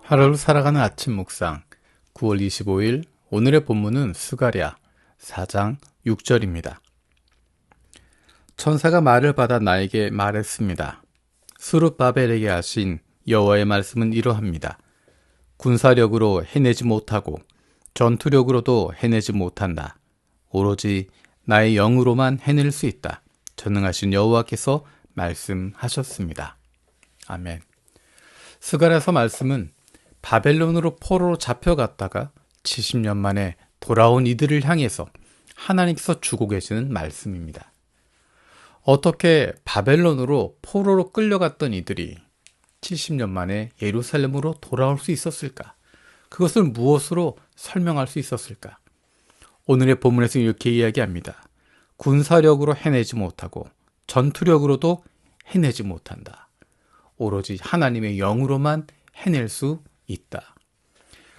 하루를 살아가는 아침 묵상 9월 25일 오늘의 본문은 스가랴 4장 6절입니다. 천사가 말을 받아 나에게 말했습니다. 스룹바벨에게 하신 여호와의 말씀은 이러합니다. 군사력으로 해내지 못하고 전투력으로도 해내지 못한다. 오로지 나의 영으로만 해낼 수 있다. 전능하신 여호와께서 말씀하셨습니다. 아멘. 스가랴서 말씀은 바벨론으로 포로로 잡혀갔다가 70년 만에 돌아온 이들을 향해서 하나님께서 주고 계시는 말씀입니다. 어떻게 바벨론으로 포로로 끌려갔던 이들이 70년 만에 예루살렘으로 돌아올 수 있었을까? 그것을 무엇으로 설명할 수 있었을까? 오늘의 본문에서 이렇게 이야기합니다. 군사력으로 해내지 못하고 전투력으로도 해내지 못한다. 오로지 하나님의 영으로만 해낼 수 있다.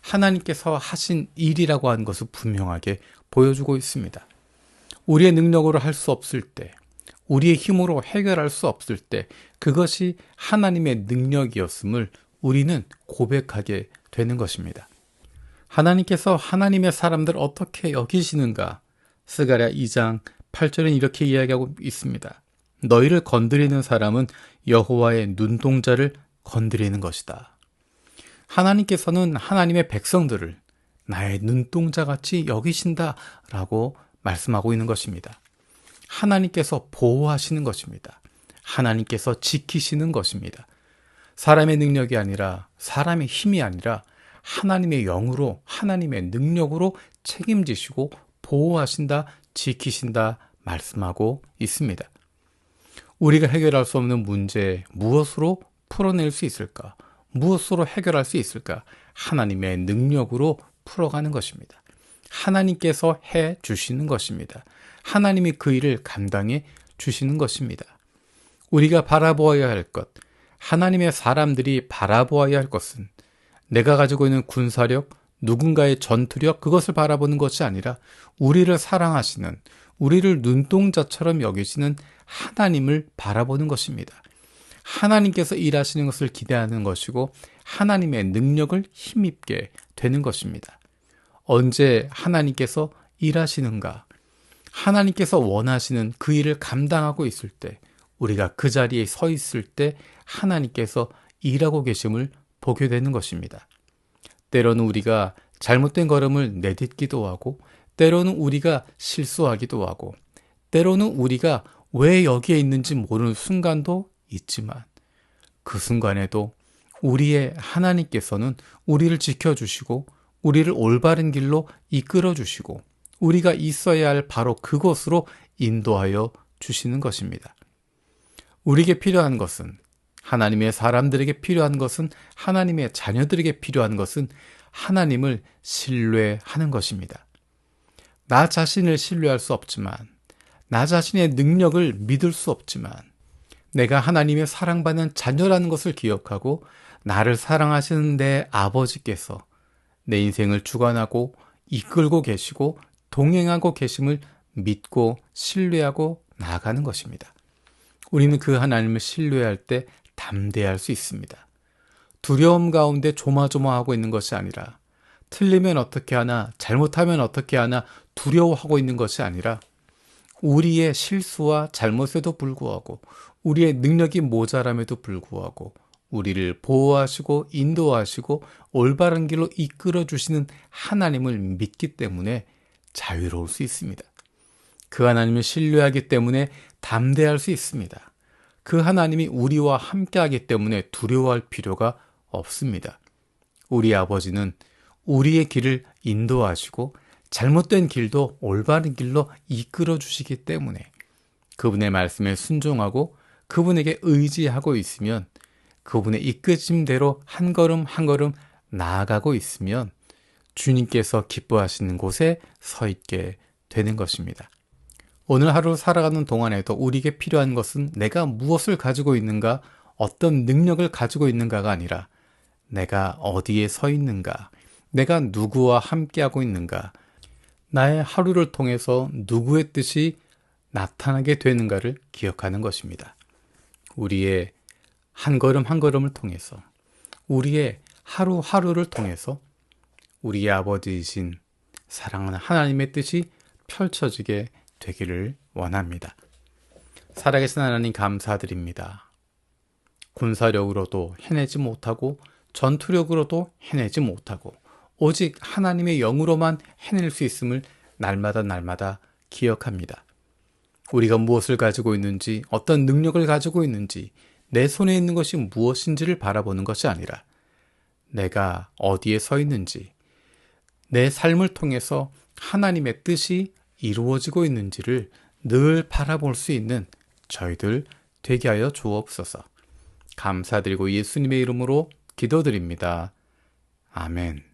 하나님께서 하신 일이라고 하는 것을 분명하게 보여주고 있습니다. 우리의 능력으로 할 수 없을 때, 우리의 힘으로 해결할 수 없을 때 그것이 하나님의 능력이었음을 우리는 고백하게 되는 것입니다. 하나님께서 하나님의 사람들 어떻게 여기시는가? 스가랴 2장 8절은 이렇게 이야기하고 있습니다. 너희를 건드리는 사람은 여호와의 눈동자를 건드리는 것이다. 하나님께서는 하나님의 백성들을 나의 눈동자같이 여기신다라고 말씀하고 있는 것입니다. 하나님께서 보호하시는 것입니다. 하나님께서 지키시는 것입니다. 사람의 능력이 아니라 사람의 힘이 아니라 하나님의 영으로 하나님의 능력으로 책임지시고 보호하신다, 지키신다 말씀하고 있습니다. 우리가 해결할 수 없는 문제 무엇으로 풀어낼 수 있을까? 무엇으로 해결할 수 있을까? 하나님의 능력으로 풀어가는 것입니다. 하나님께서 해 주시는 것입니다. 하나님이 그 일을 감당해 주시는 것입니다. 우리가 바라보아야 할 것, 하나님의 사람들이 바라보아야 할 것은 내가 가지고 있는 군사력, 누군가의 전투력, 그것을 바라보는 것이 아니라 우리를 사랑하시는, 우리를 눈동자처럼 여기시는 하나님을 바라보는 것입니다. 하나님께서 일하시는 것을 기대하는 것이고 하나님의 능력을 힘입게 되는 것입니다. 언제 하나님께서 일하시는가? 하나님께서 원하시는 그 일을 감당하고 있을 때, 우리가 그 자리에 서 있을 때 하나님께서 일하고 계심을 보게 되는 것입니다. 때로는 우리가 잘못된 걸음을 내딛기도 하고, 때로는 우리가 실수하기도 하고, 때로는 우리가 왜 여기에 있는지 모르는 순간도 있지만 그 순간에도 우리의 하나님께서는 우리를 지켜주시고 우리를 올바른 길로 이끌어주시고 우리가 있어야 할 바로 그곳으로 인도하여 주시는 것입니다. 우리에게 필요한 것은, 하나님의 사람들에게 필요한 것은, 하나님의 자녀들에게 필요한 것은 하나님을 신뢰하는 것입니다. 나 자신을 신뢰할 수 없지만, 나 자신의 능력을 믿을 수 없지만, 내가 하나님의 사랑받는 자녀라는 것을 기억하고 나를 사랑하시는 내 아버지께서 내 인생을 주관하고 이끌고 계시고 동행하고 계심을 믿고 신뢰하고 나아가는 것입니다. 우리는 그 하나님을 신뢰할 때 담대할 수 있습니다. 두려움 가운데 조마조마하고 있는 것이 아니라, 틀리면 어떻게 하나, 잘못하면 어떻게 하나 두려워하고 있는 것이 아니라, 우리의 실수와 잘못에도 불구하고, 우리의 능력이 모자람에도 불구하고 우리를 보호하시고 인도하시고 올바른 길로 이끌어 주시는 하나님을 믿기 때문에 자유로울 수 있습니다. 그 하나님을 신뢰하기 때문에 담대할 수 있습니다. 그 하나님이 우리와 함께하기 때문에 두려워할 필요가 없습니다. 우리 아버지는 우리의 길을 인도하시고 잘못된 길도 올바른 길로 이끌어 주시기 때문에 그분의 말씀에 순종하고 그분에게 의지하고 있으면, 그분의 이끄심대로 한 걸음 한 걸음 나아가고 있으면 주님께서 기뻐하시는 곳에 서 있게 되는 것입니다. 오늘 하루 살아가는 동안에도 우리에게 필요한 것은 내가 무엇을 가지고 있는가, 어떤 능력을 가지고 있는가가 아니라 내가 어디에 서 있는가, 내가 누구와 함께하고 있는가, 나의 하루를 통해서 누구의 뜻이 나타나게 되는가를 기억하는 것입니다. 우리의 한 걸음 한 걸음을 통해서, 우리의 하루하루를 통해서 우리 아버지이신 사랑하는 하나님의 뜻이 펼쳐지게 되기를 원합니다. 살아계신 하나님 감사드립니다. 군사력으로도 해내지 못하고 전투력으로도 해내지 못하고 오직 하나님의 영으로만 해낼 수 있음을 날마다 기억합니다. 우리가 무엇을 가지고 있는지, 어떤 능력을 가지고 있는지, 내 손에 있는 것이 무엇인지를 바라보는 것이 아니라 내가 어디에 서 있는지, 내 삶을 통해서 하나님의 뜻이 이루어지고 있는지를 늘 바라볼 수 있는 저희들 되게 하여 주옵소서. 감사드리고 예수님의 이름으로 기도드립니다. 아멘.